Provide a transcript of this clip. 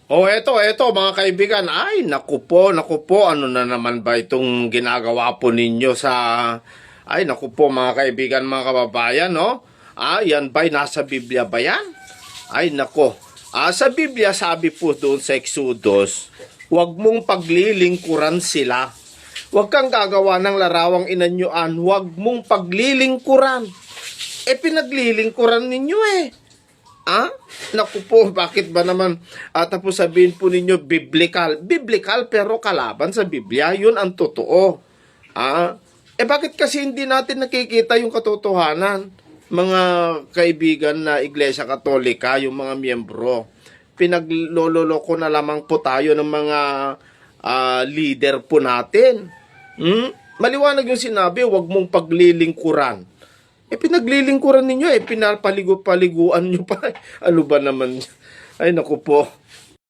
Eto mga kaibigan. Ay, naku po, ano na naman ba itong ginagawa po ninyo sa... Ay, naku po mga kaibigan, mga kababayan, no? Yan ba'y nasa Biblia ba yan? Ay, naku. Sa Biblia, sabi po doon sa Exodus, huwag mong paglilingkuran sila. Huwag kang gagawa ng larawang inanyuan, huwag mong paglilingkuran. Pinaglilingkuran ninyo eh. Naku po, bakit ba naman tapos sabihin po ninyo biblical? Biblical pero kalaban sa Biblia, yun ang totoo. Bakit kasi hindi natin nakikita yung katotohanan? Mga kaibigan na Iglesia Katolika, yung mga miyembro, pinaglololoko na lamang po tayo ng mga leader po natin. Maliwanag yung sinabi, huwag mong paglilingkuran. Pinaglilingkuran ninyo, pinapaligo-paliguan nyo pa. Ano ba naman? Ay, naku po.